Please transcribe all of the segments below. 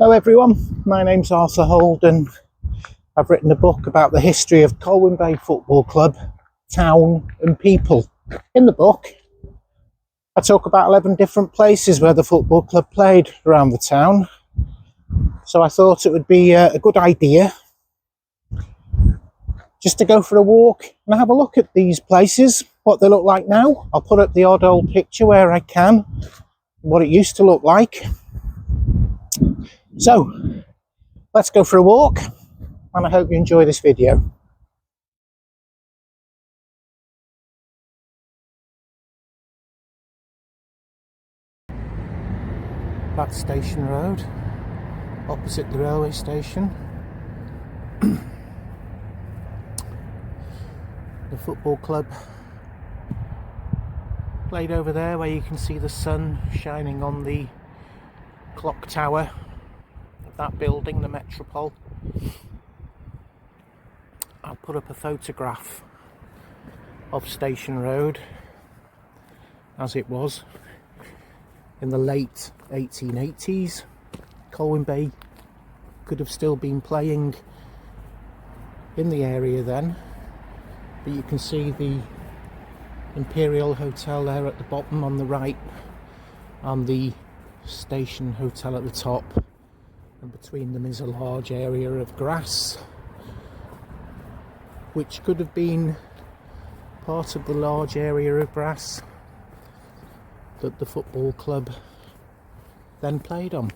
Hello everyone, my name's Arthur Holden. I've written a book about the history of Colwyn Bay Football Club, town and people. In the book, I talk about 11 different places where the football club played around the town. So I thought it would be a good idea just to go for a walk and have a look at these places, what they look like now. I'll put up the odd old picture where I can, what it used to look like. So, let's go for a walk, and I hope you enjoy this video. That's Station Road, opposite the railway station. The football club played over there, where you can see the sun shining on the clock tower of that building, the Metropole. I'll put up a photograph of Station Road as it was in the late 1880s. Colwyn Bay could have still been playing in the area then, but you can see the Imperial Hotel there at the bottom on the right, and the Station Hotel at the top, and between them is a large area of grass which could have been part of the large area of grass that the football club then played on.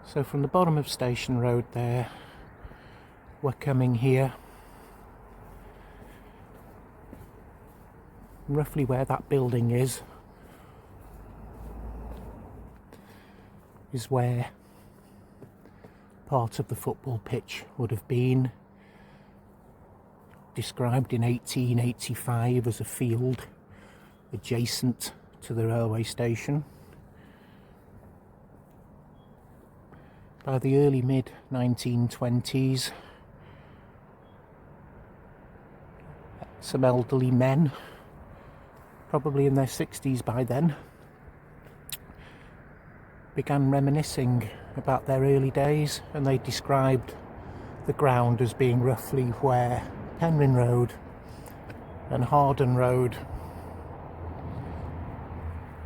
So from the bottom of Station Road there, we're coming here, roughly where that building is where part of the football pitch would have been, described in 1885 as a field adjacent to the railway station. By the early mid 1920s, some elderly men, probably in their 60s by then, began reminiscing about their early days, and they described the ground as being roughly where Pendorlan Road and Harden Road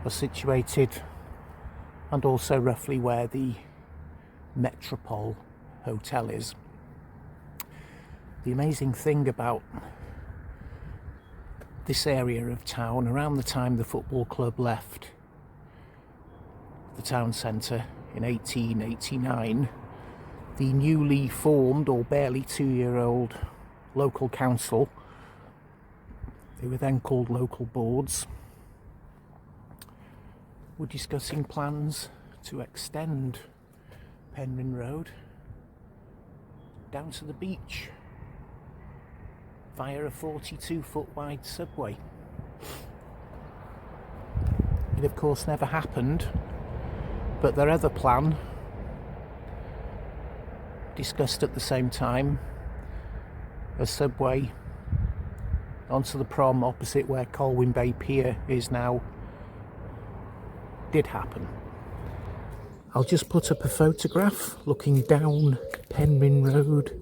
are situated, and also roughly where the Metropole Hotel is. The amazing thing about this area of town, around the time the football club left the town centre in 1889, the newly formed, or barely 2-year-old, local council, they were then called local boards, were discussing plans to extend Pendorlan Road down to the beach via a 42-foot wide subway. It of course never happened, but their other plan, discussed at the same time, a subway onto the prom opposite where Colwyn Bay Pier is now, did happen. I'll just put up a photograph looking down Pendorlan Road.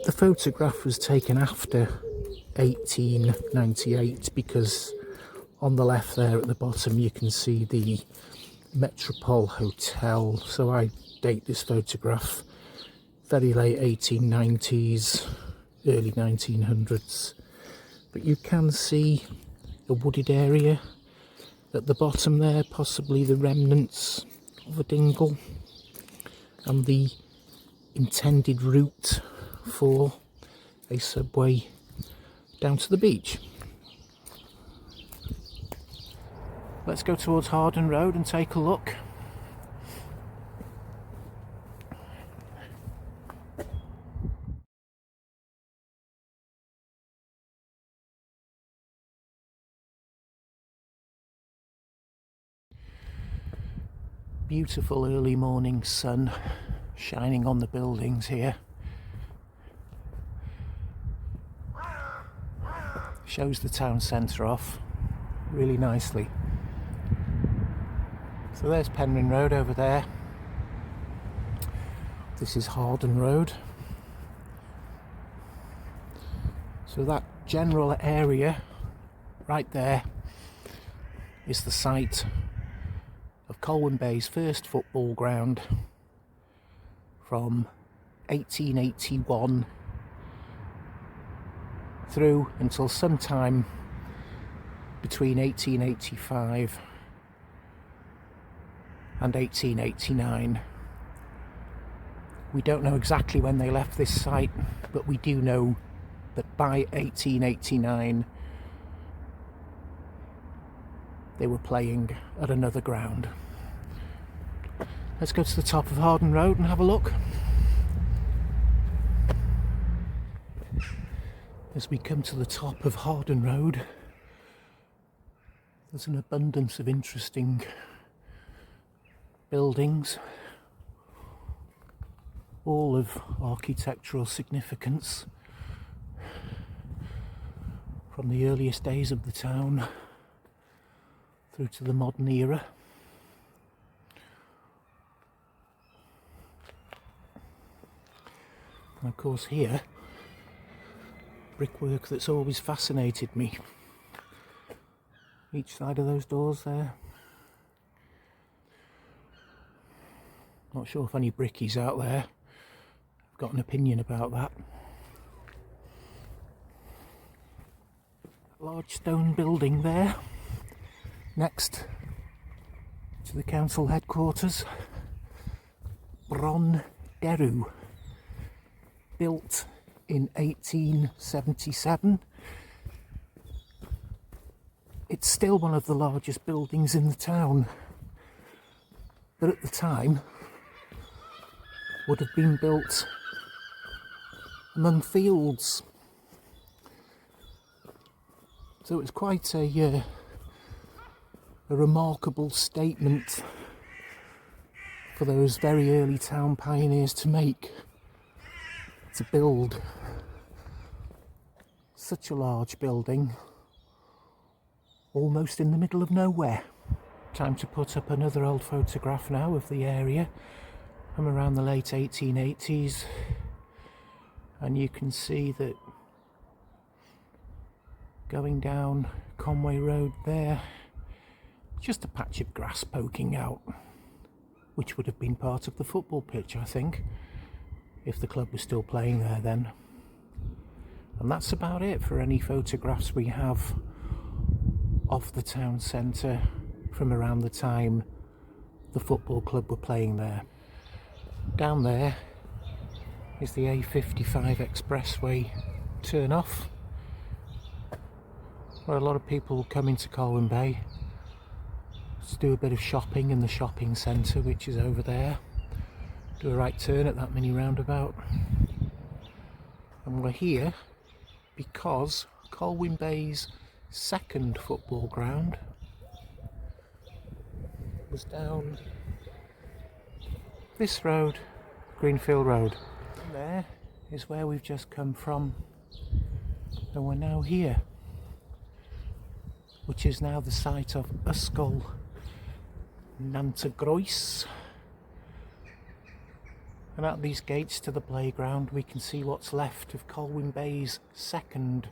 The photograph was taken after 1898 because on the left there at the bottom you can see the Metropole Hotel. So I date this photograph very late 1890s, early 1900s. But you can see a wooded area at the bottom there, possibly the remnants of a dingle, and the intended route for a subway down to the beach. Let's go towards Harden Road and take a look. Beautiful early morning sun shining on the buildings here. Shows the town centre off. really nicely. So there's Pendorlan Road over there. This is Harden Road. So that general area right there is the site of Colwyn Bay's first football ground from 1881 through until sometime between 1885 and 1889. We don't know exactly when they left this site, but we do know that by 1889 they were playing at another ground. Let's go to the top of Harden Road and have a look. As we come to the top of Harden Road, there's an abundance of interesting buildings, all of architectural significance from the earliest days of the town through to the modern era. And of course here, brickwork that's always fascinated me. Each side of those doors there. Not sure if any brickies out there have got an opinion about that. Large stone building there, next to the council headquarters. Bron Derw, built in 1877. It's still one of the largest buildings in the town, but at the time would have been built among fields. So it's quite a remarkable statement for those very early town pioneers to make, to build such a large building almost in the middle of nowhere. Time to put up another old photograph now of the area from around the late 1880s, and you can see that going down Conwy Road there, just a patch of grass poking out, which would have been part of the football pitch, I think, if the club was still playing there then. And that's about it for any photographs we have of the town centre from around the time the football club were playing there. Down there is the A55 expressway turn off, where a lot of people come into Colwyn Bay to do a bit of shopping in the shopping centre, which is over there. Do a right turn at that mini roundabout. And we're here because Colwyn Bay's second football ground was down this road, Greenfield Road. And there is where we've just come from, and we're now here, which is now the site of Ysgol Nantygroes. And at these gates to the playground we can see what's left of Colwyn Bay's second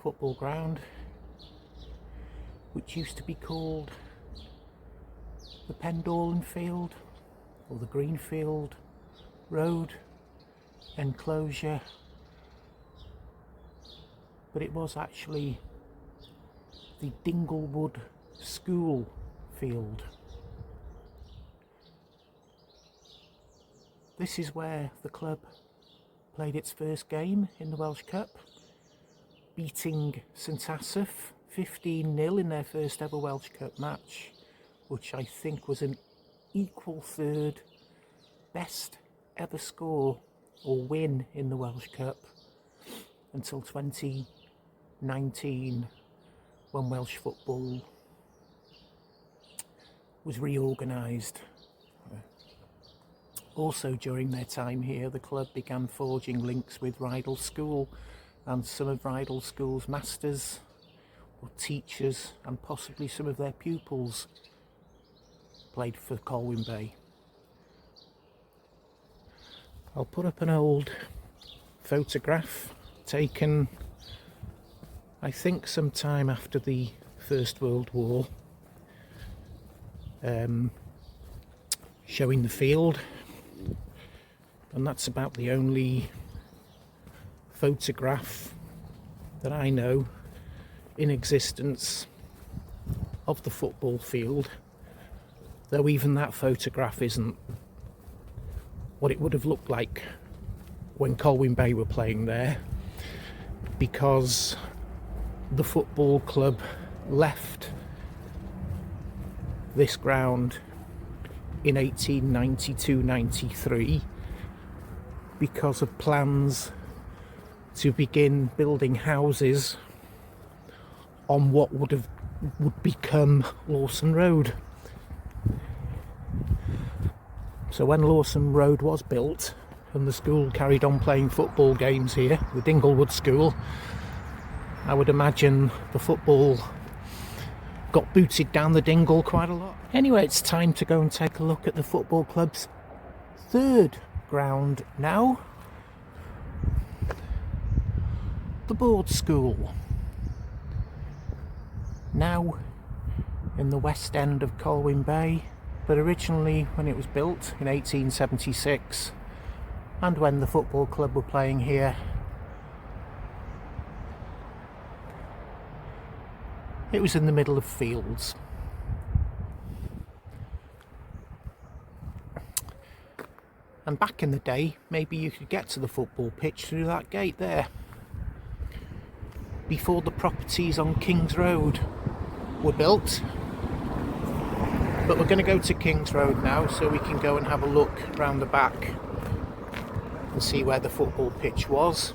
football ground, which used to be called the Pendorlan Field, or the Greenfield Road enclosure, but it was actually the Dinglewood School Field. This is where the club played its first game in the Welsh Cup, beating St Asaph 15-0 in their first ever Welsh Cup match, which I think was an equal third best ever score or win in the Welsh Cup until 2019, when Welsh football was reorganised. Also during their time here, the club began forging links with Rydal School, and some of Rydal School's masters or teachers and possibly some of their pupils played for Colwyn Bay. I'll put up an old photograph taken, I think, sometime after the First World War, showing the field, and that's about the only photograph that I know in existence of the football field, though even that photograph isn't what it would have looked like when Colwyn Bay were playing there, because the football club left this ground in 1892-93 because of plans to begin building houses on what would become Lawson Road. So when Lawson Road was built and the school carried on playing football games here, the Dinglewood School, I would imagine the football got booted down the dingle quite a lot. Anyway, it's time to go and take a look at the football club's third ground now. The Board School. Now in the west end of Colwyn Bay, but originally when it was built in 1876 and when the football club were playing here, it was in the middle of fields. And back in the day, maybe you could get to the football pitch through that gate there, before the properties on King's Road were built. But we're going to go to King's Road now so we can go and have a look round the back and see where the football pitch was.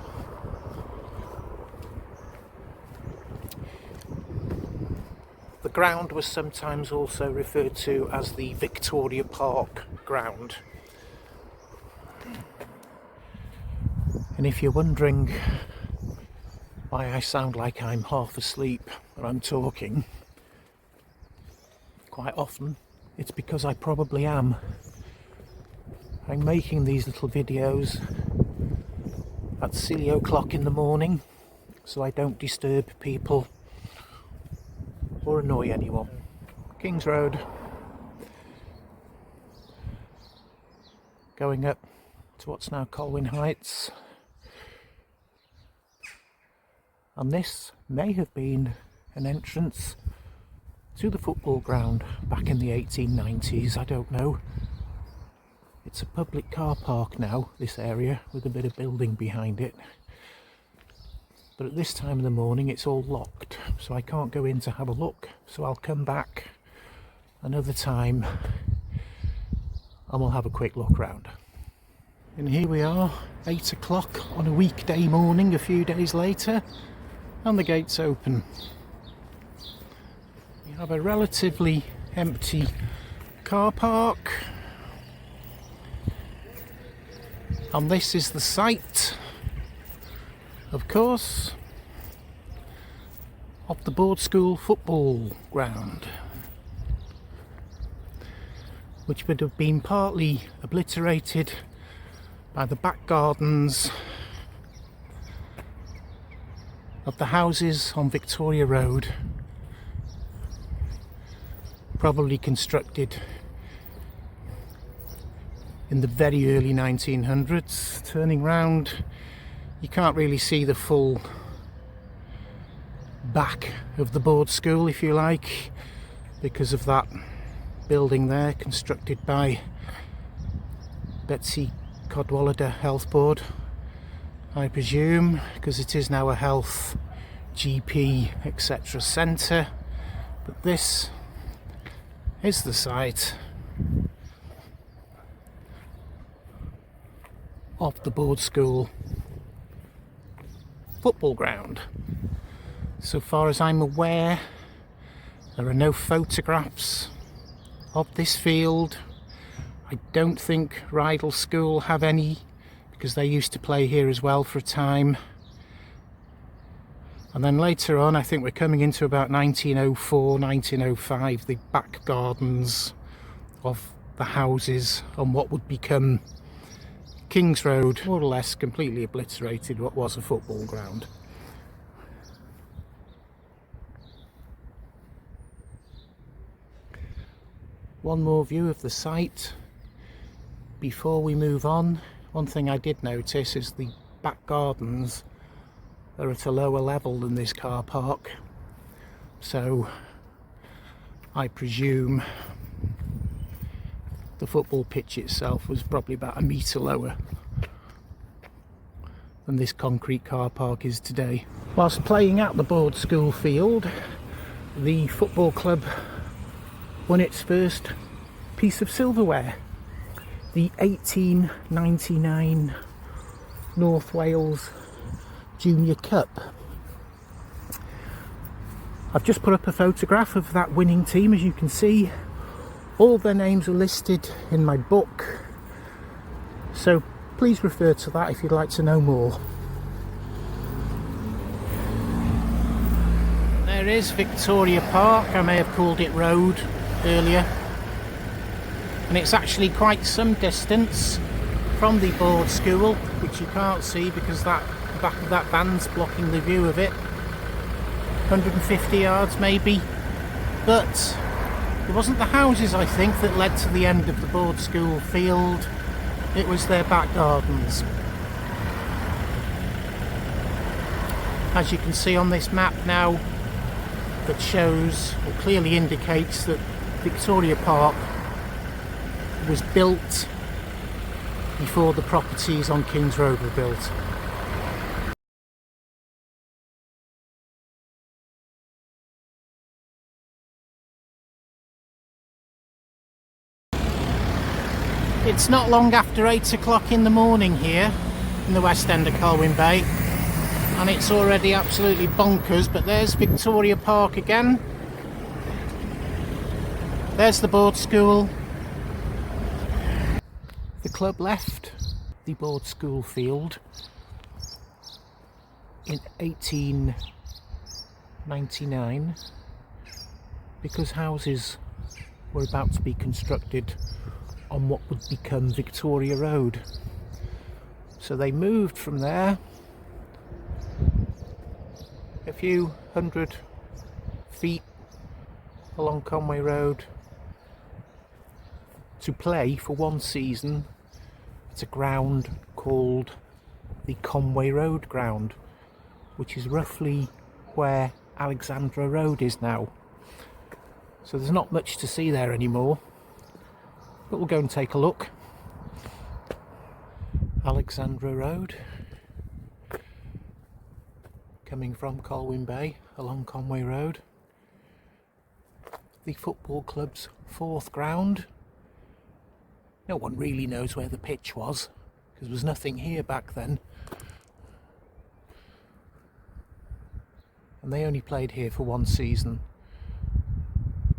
The ground was sometimes also referred to as the Victoria Park ground. And if you're wondering why I sound like I'm half asleep when I'm talking, quite often it's because I probably am. I'm making these little videos at silly o'clock in the morning so I don't disturb people or annoy anyone. King's Road, going up to what's now Colwyn Heights, and this may have been an entrance to the football ground back in the 1890s, I don't know. It's a public car park now, this area, with a bit of building behind it. But at this time of the morning it's all locked, so I can't go in to have a look. So I'll come back another time and we'll have a quick look round. And here we are, 8 o'clock on a weekday morning a few days later, and the gate's open. We have a relatively empty car park, and this is the site, of course, of the Board School football ground, which would have been partly obliterated by the back gardens of the houses on Victoria Road, probably constructed in the very early 1900s. Turning round, you can't really see the full back of the Board School, if you like, because of that building there, constructed by Betsy Cadwallader Health Board, I presume, because it is now a health, GP, etc. centre. But this is the site of the Board School football ground. So far as I'm aware, there are no photographs of this field. I don't think Rydal School have any, because they used to play here as well for a time. And then later on, I think we're coming into about 1904, 1905, the back gardens of the houses on what would become King's Road, more or less completely obliterated what was a football ground. One more view of the site before we move on. One thing I did notice is the back gardens are at a lower level than this car park, so I presume the football pitch itself was probably about a metre lower than this concrete car park is today. Whilst playing at the board school field, the football club won its first piece of silverware, the 1899 North Wales Junior Cup. I've just put up a photograph of that winning team. As you can see, all their names are listed in my book, so please refer to that if you'd like to know more. There is Victoria Park. I may have called it Road earlier, and it's actually quite some distance from the board school, which you can't see because that back of that van's blocking the view of it. 150 yards maybe, but it wasn't the houses, I think, that led to the end of the board school field. It was their back gardens. As you can see on this map now, that shows or clearly indicates that Victoria Park was built before the properties on King's Road were built. It's not long after 8 o'clock in the morning here in the west end of Colwyn Bay, and it's already absolutely bonkers. But there's Victoria Park again. There's the board school. The club left the board school field in 1899 because houses were about to be constructed on what would become Victoria Road. So they moved from there a few hundred feet along Conwy Road to play for one season at a ground called the Conwy Road ground, which is roughly where Alexandra Road is now. So there's not much to see there anymore, but we'll go and take a look. Alexandra Road, coming from Colwyn Bay along Conwy Road. The football club's fourth ground. No one really knows where the pitch was, because there was nothing here back then. And they only played here for one season.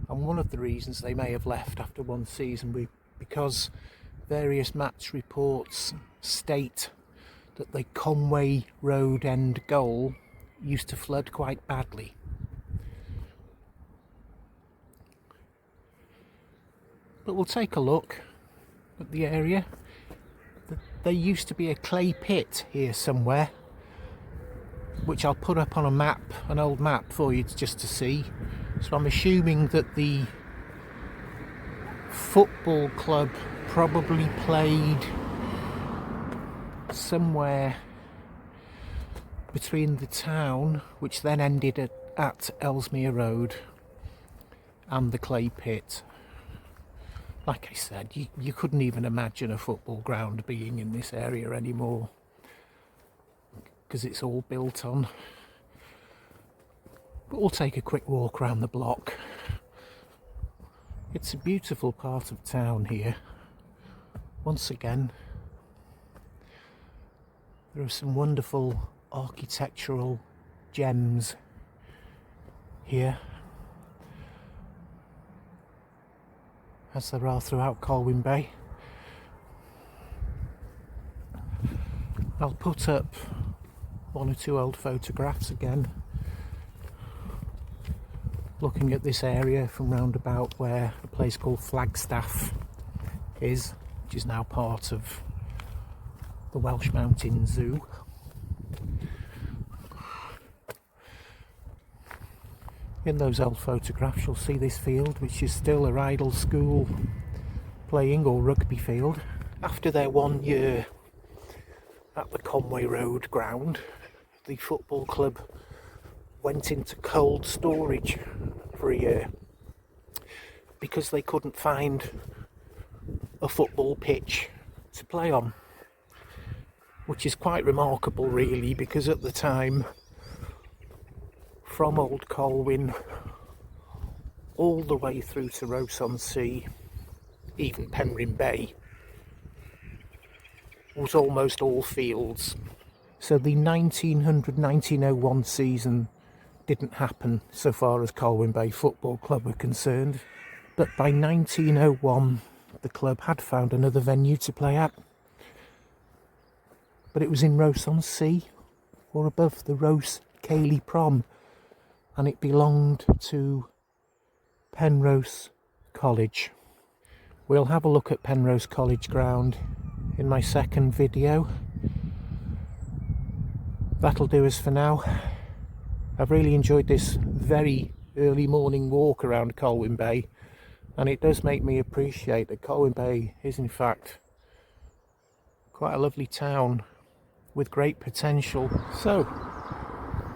And one of the reasons they may have left after one season because various match reports state that the Conwy Road end goal used to flood quite badly. But we'll take a look at the area. There used to be a clay pit here somewhere, which I'll put up on a map, an old map for you just to see. So I'm assuming that the football club probably played somewhere between the town, which then ended at Ellesmere Road, and the clay pit. Like I said, you couldn't even imagine a football ground being in this area anymore, because it's all built on. But we'll take a quick walk around the block. It's a beautiful part of town here. Once again, there are some wonderful architectural gems here, as there are throughout Colwyn Bay. I'll put up one or two old photographs again looking at this area from round about where a place called Flagstaff is, which is now part of the Welsh Mountain Zoo. In those old photographs you'll see this field, which is still a Rydal school playing or rugby field. After their 1 year at the Conwy Road ground, the football club went into cold storage for a year because they couldn't find a football pitch to play on, which is quite remarkable really, because at the time, from Old Colwyn all the way through to Ross-on-Sea, even Pendorlan Bay, was almost all fields. So the 1900-1901 season didn't happen so far as Colwyn Bay Football Club were concerned, but by 1901 the club had found another venue to play at, but it was in Ross-on-Sea, or above the Ross-Cayley Prom, and it belonged to Penrose College. We'll have a look at Penrose College ground in my second video. That'll do us for now. I've really enjoyed this very early morning walk around Colwyn Bay, and it does make me appreciate that Colwyn Bay is in fact quite a lovely town with great potential. So,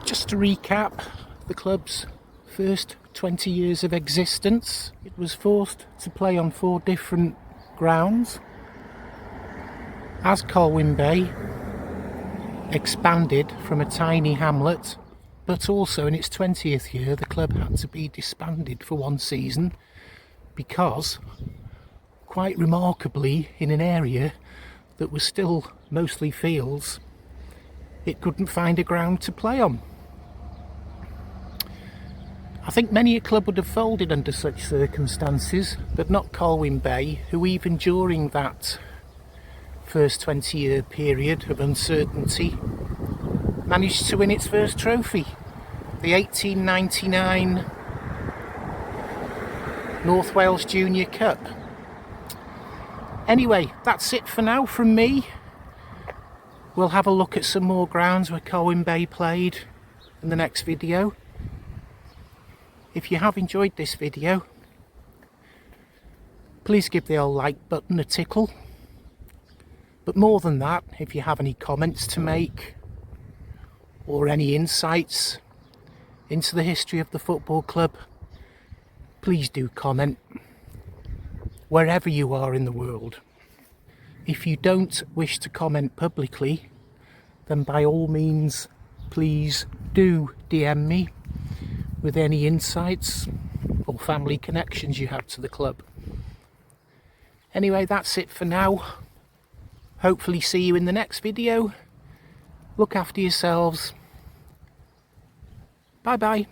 just to recap the club's first 20 years of existence, it was forced to play on 4 different grounds as Colwyn Bay expanded from a tiny hamlet, but also in its 20th year the club had to be disbanded for 1 season because, quite remarkably, in an area that was still mostly fields, it couldn't find a ground to play on. I think many a club would have folded under such circumstances, but not Colwyn Bay, who even during that first 20-year period of uncertainty managed to win its first trophy, the 1899 North Wales Junior Cup. Anyway, that's it for now from me. We'll have a look at some more grounds where Colwyn Bay played in the next video. If you have enjoyed this video, please give the old like button a tickle. But more than that, if you have any comments to make or any insights into the history of the football club, please do comment wherever you are in the world. If you don't wish to comment publicly, then by all means please do DM me with any insights or family connections you have to the club. Anyway, that's it for now. Hopefully see you in the next video. Look after yourselves. Bye bye.